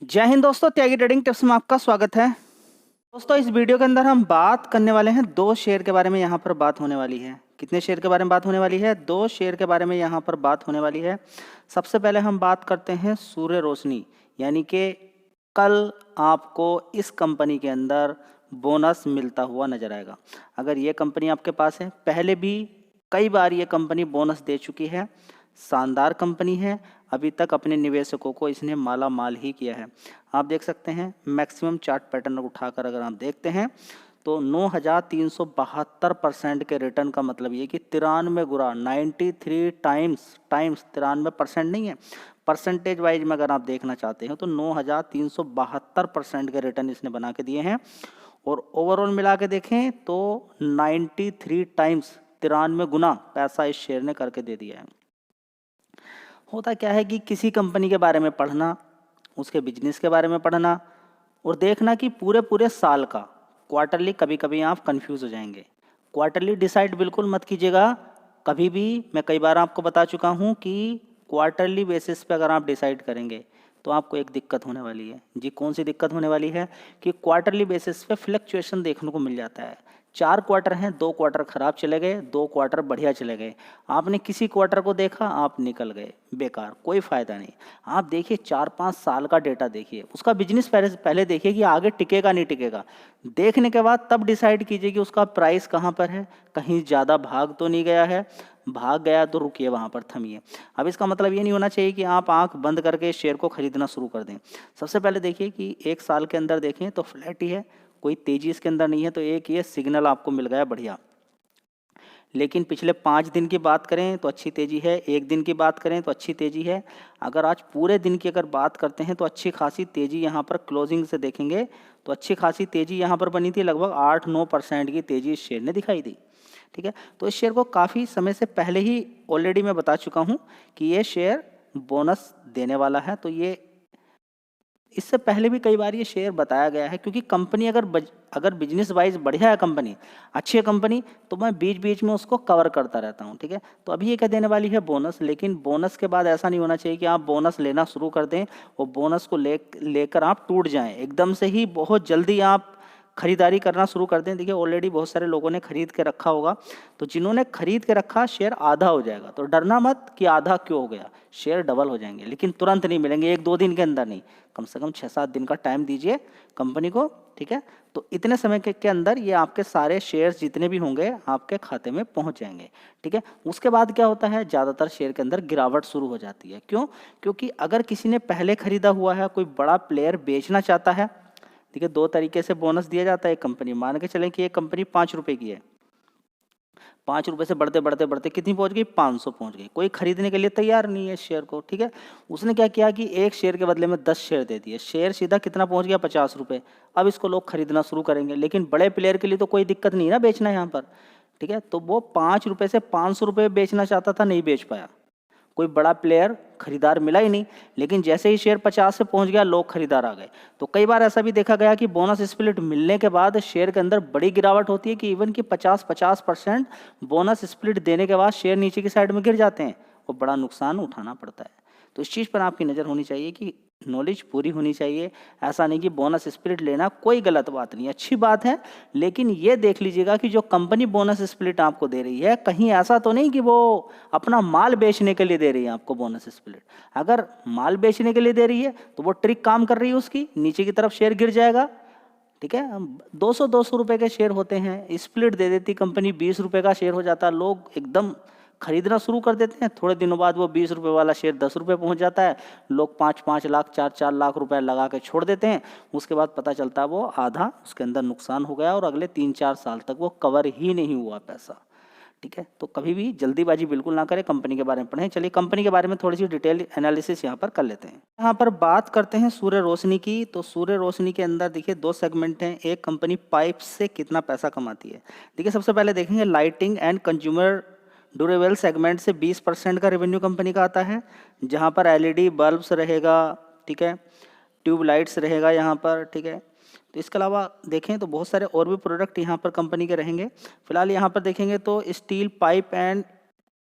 जय हिंद दोस्तों, त्यागी trading tips में आपका स्वागत है। दोस्तों, इस वीडियो के अंदर हम बात करने वाले हैं दो शेयर के बारे में। यहाँ पर बात होने वाली है, कितने शेयर के बारे में बात होने वाली है? दो शेयर के बारे में यहाँ पर बात होने वाली है। सबसे पहले हम बात करते हैं सूर्य रोशनी, यानी कि कल आपको इस कंपनी के अंदर बोनस मिलता हुआ नजर आएगा। अगर ये कंपनी आपके पास है, पहले भी कई बार ये कंपनी बोनस दे चुकी है, शानदार कंपनी है। अभी तक अपने निवेशकों को इसने माला माल ही किया है। आप देख सकते हैं मैक्सिमम चार्ट पैटर्न उठाकर अगर आप देखते हैं तो 9,372% के रिटर्न का मतलब ये कि 93 गुना 93 टाइम्स 93% नहीं है, परसेंटेज वाइज में अगर आप देखना चाहते हैं तो 9,372% के रिटर्न इसने बना के दिए हैं। और ओवरऑल मिला के देखें तो 93 टाइम्स 93 गुना पैसा इस शेयर ने करके दे दिया है। होता क्या है कि किसी कंपनी के बारे में पढ़ना, उसके बिजनेस के बारे में पढ़ना और देखना कि पूरे पूरे साल का क्वार्टरली, कभी कभी आप कंफ्यूज हो जाएंगे। क्वार्टरली डिसाइड बिल्कुल मत कीजिएगा कभी भी। मैं कई बार आपको बता चुका हूँ कि क्वार्टरली बेसिस पे अगर आप डिसाइड करेंगे तो आपको एक दिक्कत होने वाली है। जी, कौन सी दिक्कत होने वाली है? कि क्वार्टरली बेसिस पे फ्लक्चुएशन देखने को मिल जाता है। 4 क्वार्टर हैं, 2 क्वार्टर खराब चले गए, 2 क्वार्टर बढ़िया चले गए। आपने किसी क्वार्टर को देखा, आप निकल गए, बेकार, कोई फ़ायदा नहीं। आप देखिए 4-5 साल का डेटा देखिए, उसका बिजनेस पहले देखिए कि आगे टिकेगा नहीं टिकेगा। देखने के बाद तब डिसाइड कीजिए कि उसका प्राइस कहाँ पर है, कहीं ज़्यादा भाग तो नहीं गया है। भाग गया तो रुकिए, वहाँ पर थमिए। अब इसका मतलब ये नहीं होना चाहिए कि आप आंख बंद करके शेयर को खरीदना शुरू कर दें। सबसे पहले देखिए कि 1 साल के अंदर देखें तो फ्लैट ही है, कोई तेजी इसके अंदर नहीं है, तो एक ये सिग्नल आपको मिल गया बढ़िया। लेकिन पिछले 5 दिन की बात करें तो अच्छी तेजी है, 1 दिन की बात करें तो अच्छी तेजी है। अगर आज पूरे दिन की अगर बात करते हैं तो अच्छी खासी तेजी यहाँ पर क्लोजिंग से देखेंगे तो अच्छी खासी तेजी यहाँ पर बनी थी, लगभग 8-9% की तेजी इस शेयर ने दिखाई दी। ठीक है, तो इस शेयर को काफ़ी समय से पहले ही ऑलरेडी मैं बता चुका हूँ कि ये शेयर बोनस देने वाला है। तो ये इससे पहले भी कई बार ये शेयर बताया गया है, क्योंकि कंपनी अगर बिजनेस वाइज बढ़िया है, कंपनी अच्छी है कंपनी, तो मैं बीच बीच में उसको कवर करता रहता हूँ। ठीक है, तो अभी ये क्या देने वाली है? बोनस। लेकिन बोनस के बाद ऐसा नहीं होना चाहिए कि आप बोनस लेना शुरू कर दें और बोनस को लेकर आप टूट जाएं एकदम से ही, बहुत जल्दी आप खरीदारी करना शुरू कर दें। देखिए ऑलरेडी बहुत सारे लोगों ने खरीद के रखा होगा, तो जिन्होंने खरीद के रखा शेयर आधा हो जाएगा, तो डरना मत कि आधा क्यों हो गया, शेयर डबल हो जाएंगे, लेकिन तुरंत नहीं मिलेंगे, 1-2 दिन के अंदर नहीं, कम से कम 6-7 दिन का टाइम दीजिए कंपनी को। ठीक है, तो इतने समय के अंदर ये आपके सारे शेयर्स जितने भी होंगे आपके खाते में पहुंच जाएंगे। ठीक है, उसके बाद क्या होता है, ज़्यादातर शेयर के अंदर गिरावट शुरू हो जाती है। क्यों? क्योंकि अगर किसी ने पहले खरीदा हुआ है, कोई बड़ा प्लेयर बेचना चाहता है। देखिए 2 तरीके से बोनस दिया जाता है। एक कंपनी, मान के चलें कि एक कंपनी 5 रुपए की है, 5 रुपए से बढ़ते बढ़ते बढ़ते कितनी पहुंच गई? 500 पहुंच गई। कोई खरीदने के लिए तैयार नहीं है इस शेयर को। ठीक है, उसने क्या किया कि एक शेयर के बदले में 10 शेयर दे दिए, शेयर सीधा कितना पहुंच गया? 50 रुपए। अब इसको लोग खरीदना शुरू करेंगे, लेकिन बड़े प्लेयर के लिए तो कोई दिक्कत नहीं है ना बेचना यहाँ पर। ठीक है, तो वो 5 रुपए से 500 रुपए बेचना चाहता था, नहीं बेच पाया, कोई बड़ा प्लेयर खरीदार मिला ही नहीं। लेकिन जैसे ही शेयर 50 से पहुंच गया, लोग खरीदार आ गए। तो कई बार ऐसा भी देखा गया कि बोनस स्प्लिट मिलने के बाद शेयर के अंदर बड़ी गिरावट होती है, कि इवन कि 50-50% बोनस स्प्लिट देने के बाद शेयर नीचे की साइड में गिर जाते हैं और बड़ा नुकसान उठाना पड़ता है। तो इस चीज़ पर आपकी नज़र होनी चाहिए कि नॉलेज पूरी होनी चाहिए। ऐसा नहीं कि बोनस स्प्लिट लेना कोई गलत बात नहीं, अच्छी बात है, लेकिन ये देख लीजिएगा कि जो कंपनी बोनस स्प्लिट आपको दे रही है, कहीं ऐसा तो नहीं कि वो अपना माल बेचने के लिए दे रही है आपको बोनस स्प्लिट। अगर माल बेचने के लिए दे रही है तो वो ट्रिक काम कर रही है उसकी, नीचे की तरफ शेयर गिर जाएगा। ठीक है, 200-200 रुपए के शेयर होते हैं, स्प्लिट दे देती कंपनी, 20 रुपए का शेयर हो जाता, लोग एकदम खरीदना शुरू कर देते हैं। थोड़े दिनों बाद वो 20 रुपए वाला शेयर 10 रुपए पहुंच जाता है, लोग 5-5 लाख 4-4 लाख रुपए लगा के छोड़ देते हैं। उसके बाद पता चलता है वो आधा उसके अंदर नुकसान हो गया और अगले 3-4 साल तक वो कवर ही नहीं हुआ पैसा। ठीक है, तो कभी भी जल्दीबाजी बिल्कुल ना करें, कंपनी के बारे में पढ़ें। चलिए कंपनी के बारे में थोड़ी सी डिटेल एनालिसिस यहाँ पर कर लेते हैं। यहाँ पर बात करते हैं सूर्य रोशनी की। तो सूर्य रोशनी के अंदर देखिए 2 सेगमेंट हैं। एक कंपनी पाइप से कितना पैसा कमाती है। देखिए सबसे पहले देखेंगे lighting and consumer durable segment से 20% का रेवेन्यू कंपनी का आता है, जहाँ पर एलईडी बल्ब्स रहेगा। ठीक है, ट्यूब लाइट्स रहेगा यहाँ पर। ठीक है, तो इसके अलावा देखें तो बहुत सारे और भी प्रोडक्ट यहाँ पर कंपनी के रहेंगे। फिलहाल यहाँ पर देखेंगे तो steel pipe and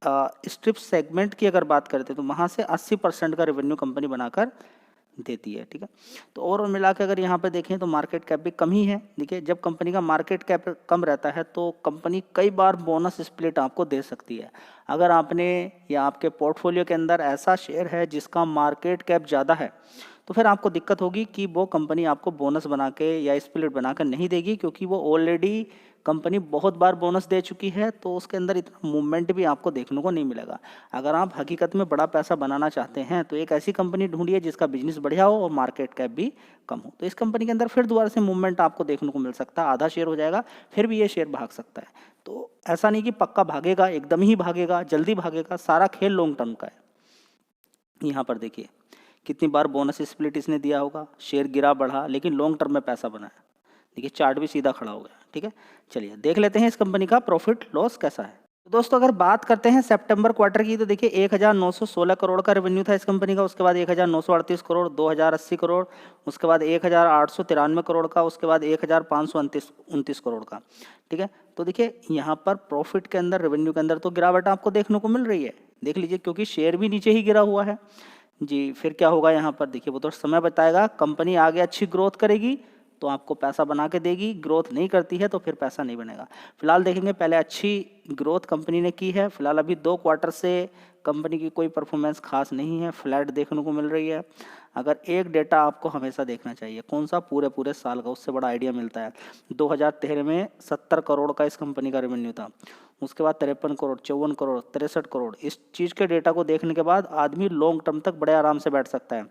strip segment की अगर बात करते हैं तो वहाँ से 80% का रेवेन्यू कंपनी बनाकर देती है। ठीक है, तो ओवरऑल मिला के अगर यहाँ पे देखें तो मार्केट कैप भी कम ही है। देखिए, जब कंपनी का मार्केट कैप कम रहता है तो कंपनी कई बार बोनस स्प्लिट आपको दे सकती है। अगर आपने या आपके पोर्टफोलियो के अंदर ऐसा शेयर है जिसका मार्केट कैप ज़्यादा है, तो फिर आपको दिक्कत होगी कि वो कंपनी आपको बोनस बना के या स्प्लिट बना कर नहीं देगी, क्योंकि वो ऑलरेडी कंपनी बहुत बार बोनस दे चुकी है, तो उसके अंदर इतना मूवमेंट भी आपको देखने को नहीं मिलेगा। अगर आप हकीकत में बड़ा पैसा बनाना चाहते हैं तो एक ऐसी कंपनी ढूंढिए जिसका बिजनेस बढ़िया हो और मार्केट कैप भी कम हो। तो इस कंपनी के अंदर फिर दोबारा से मूवमेंट आपको देखने को मिल सकता है, आधा शेयर हो जाएगा, फिर भी ये शेयर भाग सकता है। तो ऐसा नहीं कि पक्का भागेगा, एकदम ही भागेगा, जल्दी भागेगा, सारा खेल लॉन्ग टर्म का है। यहाँ पर देखिए कितनी बार बोनस स्प्लिट इसने दिया होगा, शेयर गिरा बढ़ा, लेकिन लॉन्ग टर्म में पैसा बना है। देखिए चार्ट भी सीधा खड़ा हो गया। ठीक है, चलिए देख लेते हैं इस कंपनी का प्रॉफिट लॉस कैसा है। तो दोस्तों अगर बात करते हैं सितंबर क्वार्टर की, तो देखिए 1916 करोड़ का रेवेन्यू था इस कंपनी का, उसके बाद 1938 करोड़, 2080 करोड़, उसके बाद 1893 करोड़ का, उसके बाद 1529 करोड़ का। ठीक है, तो देखिए यहाँ पर प्रॉफिट के अंदर, रेवेन्यू के अंदर तो गिरावट आपको देखने को मिल रही है। देख लीजिए, क्योंकि शेयर भी नीचे ही गिरा हुआ है जी। फिर क्या होगा यहाँ पर देखिए, वो तो समय बताएगा। कंपनी आगे अच्छी ग्रोथ करेगी तो आपको पैसा बना के देगी, ग्रोथ नहीं करती है तो फिर पैसा नहीं बनेगा। फिलहाल देखेंगे, पहले अच्छी ग्रोथ कंपनी ने की है। फिलहाल अभी 2 क्वार्टर से कंपनी की कोई परफॉर्मेंस खास नहीं है, फ्लैट देखने को मिल रही है। अगर एक डेटा आपको हमेशा देखना चाहिए, कौन सा, पूरे साल का, उससे बड़ा आइडिया मिलता है। 2013 में 70 करोड़ का इस कंपनी का रेवेन्यू था, उसके बाद 53 करोड़, 54 करोड़, 63 करोड़। इस चीज़ के डेटा को देखने के बाद आदमी लॉन्ग टर्म तक बड़े आराम से बैठ सकता है।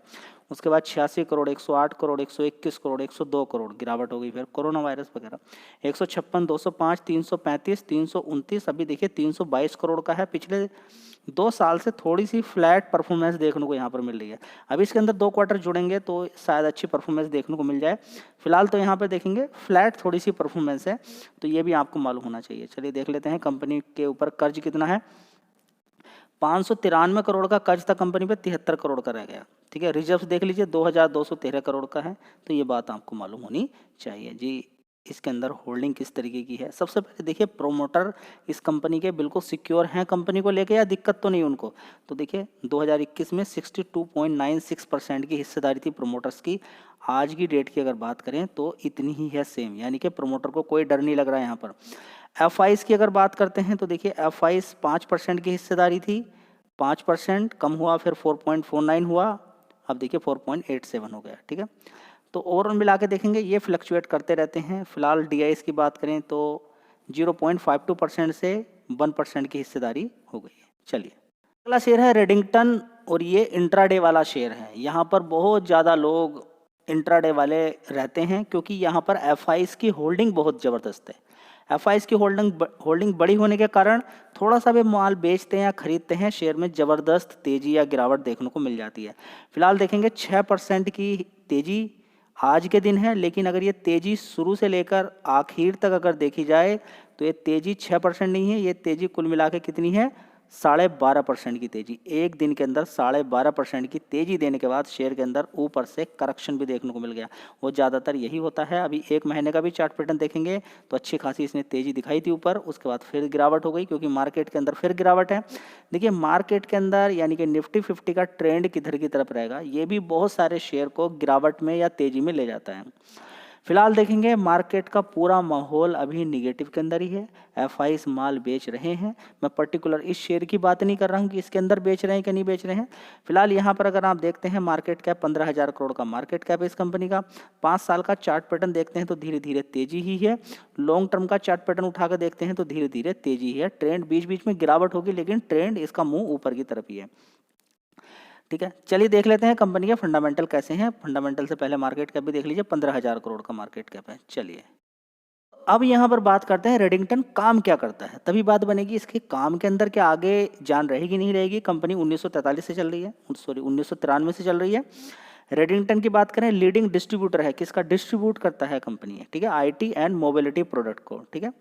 उसके बाद 86 करोड़, 108 करोड़, 121 करोड़, 102 करोड़, गिरावट हो गई। फिर कोरोना वायरस वगैरह 156, 205, 335, 329, अभी देखिए 322 करोड़ का है। पिछले 2 साल से थोड़ी सी फ्लैट परफॉर्मेंस देखने को यहाँ पर मिल रही है। अभी इसके अंदर 2 क्वार्टर जुड़ेंगे तो शायद अच्छी परफॉर्मेंस देखने को मिल जाए। फिलहाल तो यहाँ पर देखेंगे फ्लैट थोड़ी सी परफॉर्मेंस है, तो ये भी आपको मालूम होना चाहिए। चलिए देख लेते हैं कंपनी के ऊपर कर्ज कितना है। 593 करोड़ का कर्ज था कंपनी पे, 73 करोड़ का रह गया। ठीक है, रिजर्व्स देख लीजिए 2213 करोड़ का है, तो ये बात आपको मालूम होनी चाहिए जी। इसके अंदर होल्डिंग किस तरीके की है, सबसे पहले देखिए प्रोमोटर इस कंपनी के बिल्कुल सिक्योर हैं कंपनी को लेके, या दिक्कत तो नहीं उनको। तो देखिए 2021 में 62.96% की हिस्सेदारी थी प्रोमोटर्स की। आज की डेट की अगर बात करें तो इतनी ही है सेम, यानी कि प्रोमोटर को कोई डर नहीं लग रहा है यहाँ पर। एफआईस की अगर बात करते हैं तो देखिए एफआईस 5% की हिस्सेदारी थी, 5% कम हुआ, फिर 4.49 हुआ, अब देखिए 4.87 हो गया। ठीक है, तो ओवरऑल मिला के देखेंगे ये फ्लक्चुएट करते रहते हैं। फिलहाल डीआईएस की बात करें तो 0.52% से 1% की हिस्सेदारी हो गई है। चलिए अगला शेयर है रेडिंगटन, और ये इंट्राडे वाला शेयर है। यहाँ पर बहुत ज़्यादा लोग इंट्राडे वाले रहते हैं, क्योंकि यहाँ पर एफआईस की होल्डिंग बहुत ज़बरदस्त है। एफआईस की होल्डिंग बड़ी होने के कारण थोड़ा सा भी माल बेचते हैं या खरीदते हैं, शेयर में ज़बरदस्त तेज़ी या गिरावट देखने को मिल जाती है। फिलहाल देखेंगे 6% की तेज़ी आज के दिन है, लेकिन अगर ये तेज़ी शुरू से लेकर आखिर तक अगर देखी जाए तो ये तेज़ी 6% नहीं है, ये तेज़ी कुल मिला के कितनी है, 12.5% की तेज़ी। एक दिन के अंदर 12.5% की तेज़ी देने के बाद शेयर के अंदर ऊपर से करेक्शन भी देखने को मिल गया। वो ज़्यादातर यही होता है। अभी 1 महीने का भी चार्ट पैटर्न देखेंगे तो अच्छी खासी इसने तेज़ी दिखाई थी ऊपर, उसके बाद फिर गिरावट हो गई, क्योंकि मार्केट के अंदर फिर गिरावट है। देखिए मार्केट के अंदर यानी कि निफ्टी 50 का ट्रेंड किधर की तरफ रहेगा, ये भी बहुत सारे शेयर को गिरावट में या तेज़ी में ले जाता है। फिलहाल देखेंगे मार्केट का पूरा माहौल अभी निगेटिव के अंदर ही है। एफआईस माल बेच रहे हैं। मैं पर्टिकुलर इस शेयर की बात नहीं कर रहा हूं कि इसके अंदर बेच रहे हैं कि नहीं बेच रहे हैं। फिलहाल यहाँ पर अगर आप देखते हैं मार्केट कैप 15,000 करोड़ का मार्केट कैप है इस कंपनी का। 5 साल का चार्ट पैटर्न देखते हैं तो धीरे धीरे तेजी ही है। लॉन्ग टर्म का चार्ट पैटर्न उठाकर देखते हैं तो धीरे धीरे तेजी ही है। ट्रेंड बीच बीच में गिरावट होगी, लेकिन ट्रेंड इसका मुंह ऊपर की तरफ ही है। ठीक है, चलिए देख लेते हैं कंपनी के फंडामेंटल कैसे हैं। फंडामेंटल से पहले मार्केट कैप भी देख लीजिए, 15,000 करोड़ का मार्केट कैप है। चलिए अब यहाँ पर बात करते हैं रेडिंगटन काम क्या करता है, तभी बात बनेगी इसके काम के अंदर क्या आगे जान रहेगी नहीं रहेगी। कंपनी 1943 से चल रही है, सॉरी 1993 से चल रही है। रेडिंगटन की बात करें, लीडिंग डिस्ट्रीब्यूटर है, किसका डिस्ट्रीब्यूट करता है कंपनी है, ठीक है, आईटी एंड मोबिलिटी प्रोडक्ट को। ठीक है,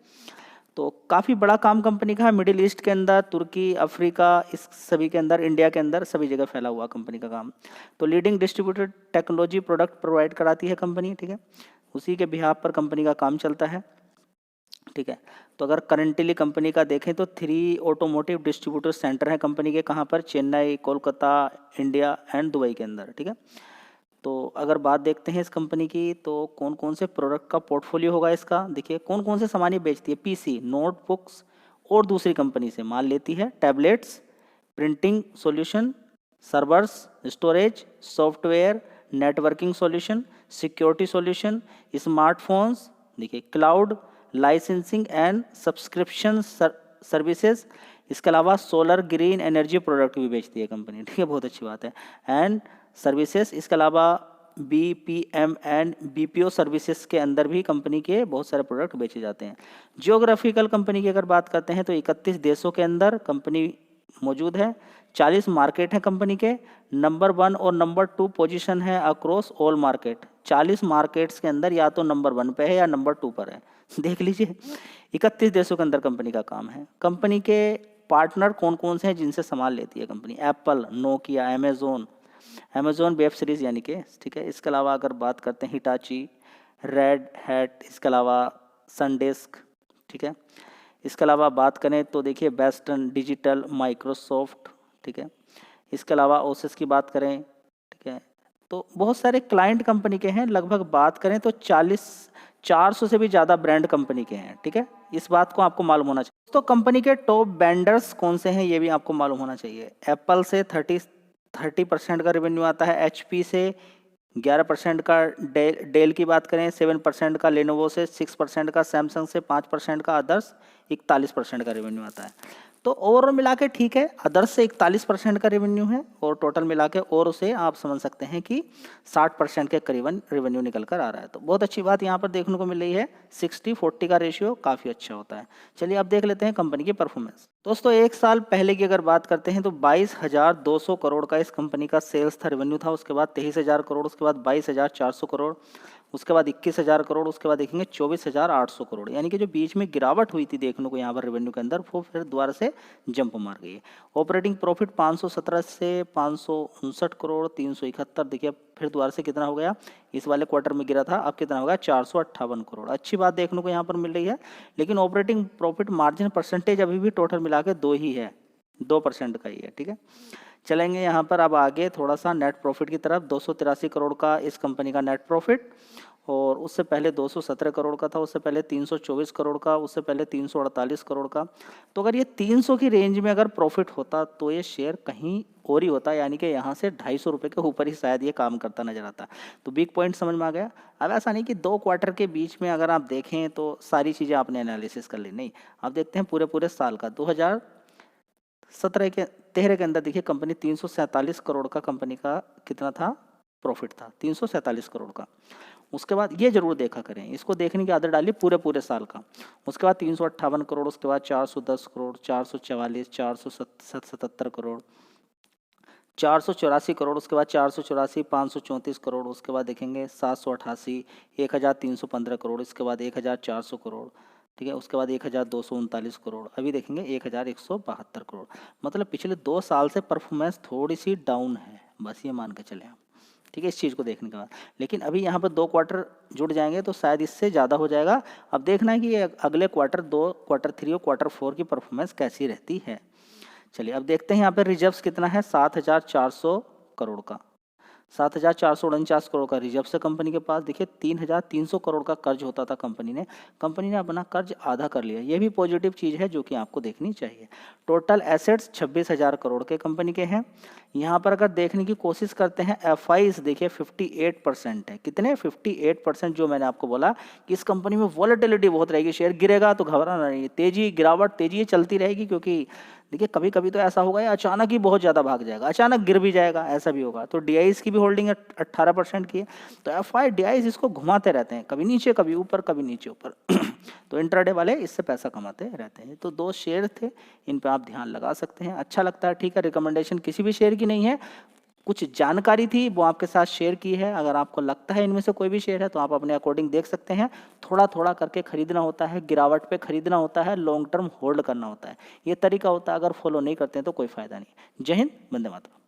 तो काफ़ी बड़ा काम कंपनी का है। मिडिल ईस्ट के अंदर, तुर्की, अफ्रीका, इस सभी के अंदर, इंडिया के अंदर, सभी जगह फैला हुआ कंपनी का काम। तो leading distributor technology product provide कराती है कंपनी। ठीक है, उसी के बिहाफ पर कंपनी का काम चलता है। ठीक है, तो अगर करंटली कंपनी का देखें तो 3 ऑटोमोटिव डिस्ट्रीब्यूटर सेंटर हैं कंपनी के। कहाँ पर, Chennai, Kolkata, India and Dubai के अंदर। ठीक है, तो अगर बात देखते हैं इस कंपनी की, तो कौन कौन से प्रोडक्ट का पोर्टफोलियो होगा इसका। देखिए कौन कौन से सामान ये बेचती है। पीसी, नोटबुक्स और दूसरी कंपनी से माल लेती है, tablets, printing solution, servers, storage, software, networking solution, security solution, smartphones, देखिए cloud, licensing and subscription services. इसके अलावा सोलर ग्रीन एनर्जी प्रोडक्ट भी बेचती है कंपनी, ठीक है, बहुत अच्छी बात है, एंड सर्विसेज। इसके अलावा बीपीएम एंड बीपीओ सर्विसेज के अंदर भी कंपनी के बहुत सारे प्रोडक्ट बेचे जाते हैं। जियोग्राफिकल कंपनी की अगर बात करते हैं तो 31 देशों के अंदर कंपनी मौजूद है, 40 मार्केट हैं कंपनी के, नंबर 1 और नंबर 2 पोजीशन है अक्रॉस ऑल मार्केट। 40 मार्केट्स के अंदर या तो नंबर 1 पे है या नंबर 2 पर है, देख लीजिए। 31 देशों के अंदर कंपनी का काम है। कंपनी के पार्टनर कौन कौन से हैं जिनसे सामान लेती है company. Apple, Nokia, Amazon web series यानी कि, ठीक है। इसके अलावा अगर बात करते हैं हिटाची, रेड हैट, इसके अलावा सनडिस्क, ठीक है। इसके अलावा बात करें तो देखिए वेस्टर्न डिजिटल, माइक्रोसॉफ्ट, ठीक है। इसके अलावा ओसिस की बात करें, ठीक है, तो बहुत सारे क्लाइंट कंपनी के हैं। लगभग बात करें तो 400 से भी ज़्यादा ब्रांड कंपनी के हैं, ठीक है। इस बात को आपको मालूम होना चाहिए। तो कंपनी के टॉप वेंडर्स कौन से हैं ये भी आपको मालूम होना चाहिए। एप्पल से 30% का रेवेन्यू आता है, एचपी से 11% का, डेल की बात करें 7% का, लेनोवो से 6% का, सैमसंग से 5% का, अदर्स 41% का रेवेन्यू आता है। तो ओवरऑल मिला के ठीक है, अदर्स से 41% का रेवेन्यू है और टोटल मिला के और उसे आप समझ सकते हैं कि 60% के करीबन रेवेन्यू निकल कर आ रहा है। तो बहुत अच्छी बात यहाँ पर देखने को मिल रही है, 60-40 का रेशियो काफ़ी अच्छा होता है। चलिए अब देख लेते हैं कंपनी की परफॉर्मेंस। दोस्तों एक साल पहले की अगर बात करते हैं तो 22,200 करोड़ का इस कंपनी का सेल्स था, रेवेन्यू था। उसके बाद 23,000 करोड़, उसके बाद 22,400 करोड़, उसके बाद 21,000 करोड़, उसके बाद देखेंगे 24,800 करोड़। यानी कि जो बीच में गिरावट हुई थी देखने को यहाँ पर रेवेन्यू के अंदर, वो फिर दोबारा से जंप मार गई है। ऑपरेटिंग प्रॉफिट 517 से 559 करोड़, 371, देखिए फिर दोबारा से कितना हो गया, इस वाले क्वार्टर में गिरा था, अब कितना होगा 458 करोड़। अच्छी बात देखने को यहाँ पर मिल रही है। लेकिन ऑपरेटिंग प्रॉफिट मार्जिन परसेंटेज अभी भी टोटल मिला के 2 ही है, 2% का ही है, ठीक है। चलेंगे यहाँ पर अब आगे थोड़ा सा नेट प्रॉफिट की तरफ। 283 करोड़ का इस कंपनी का नेट प्रॉफिट, और उससे पहले 217 करोड़ का था, उससे पहले 324 करोड़ का, उससे पहले 348 करोड़ का। तो अगर ये 300 की रेंज में अगर प्रॉफिट होता तो ये शेयर कहीं और ही होता, यानी कि यहाँ से 250 रुपये के ऊपर ही शायद ये काम करता नजर आता। तो बिग पॉइंट समझ में आ गया। अब ऐसा नहीं कि 2 क्वार्टर के बीच में अगर आप देखें तो सारी चीज़ें आपने एनालिसिस कर ली, नहीं, आप देखते हैं पूरे साल का। 2013 के अंदर देखिए कंपनी 347 करोड़ का कंपनी का कितना था प्रॉफिट था, 347 करोड़ का। उसके बाद ये जरूर देखा करें, इसको देखने की आदत डाली पूरे साल का। उसके बाद 358 करोड़, उसके बाद 410 करोड़, 444, 477 करोड़, 484 करोड़, उसके बाद 484, 534 करोड़, उसके बाद देखेंगे 788, 1315 करोड़, इसके बाद 1400 करोड़, ठीक है। उसके बाद 1239 करोड़, अभी देखेंगे 1172 करोड़। मतलब पिछले 2 साल से परफॉर्मेंस थोड़ी सी डाउन है, बस ये मान के चले आप, ठीक है, इस चीज़ को देखने के बाद। लेकिन अभी यहाँ पर 2 क्वार्टर जुड़ जाएंगे तो शायद इससे ज़्यादा हो जाएगा। अब देखना है कि अगले क्वार्टर 2, क्वार्टर 3 और क्वार्टर 4 की परफॉर्मेंस कैसी रहती है। चलिए अब देखते हैं यहाँ पर रिजर्व्स कितना है, 7,400 करोड़ का, 7,449 करोड़ का रिजर्व है कंपनी के पास। देखिए 3,300 करोड़ का कर्ज होता था कंपनी ने अपना कर्ज आधा कर लिया, ये भी पॉजिटिव चीज़ है जो कि आपको देखनी चाहिए। टोटल एसेट्स 26,000 करोड़ के कंपनी के हैं। यहाँ पर अगर देखने की कोशिश करते हैं एफआईज, देखिए 58% है। कितने, 58%। जो मैंने आपको बोला कि इस कंपनी में वॉलेटिलिटी बहुत रहेगी, शेयर गिरेगा तो घबराना नहीं, तेजी गिरावट तेजी चलती रहेगी। क्योंकि देखिए कभी कभी तो ऐसा होगा या अचानक ही बहुत ज़्यादा भाग जाएगा, अचानक गिर भी जाएगा, ऐसा भी होगा। तो डीआईज की भी होल्डिंग 18% की है। तो एफआई डीआईज इसको घुमाते रहते हैं, कभी नीचे कभी ऊपर, कभी नीचे ऊपर। तो इंट्राडे वाले इससे पैसा कमाते रहते हैं। तो 2 शेयर थे, इन पे आप ध्यान लगा सकते हैं। अच्छा लगता है, ठीक है। रिकमेंडेशन किसी भी शेयर की नहीं है, कुछ जानकारी थी वो आपके साथ शेयर की है। अगर आपको लगता है इनमें से कोई भी शेयर है तो आप अपने अकॉर्डिंग देख सकते हैं। थोड़ा थोड़ा करके खरीदना होता है, गिरावट पे खरीदना होता है, लॉन्ग टर्म होल्ड करना होता है। ये तरीका होता है, अगर फॉलो नहीं करते हैं तो कोई फायदा नहीं। जय हिंद, वंदे मातरम।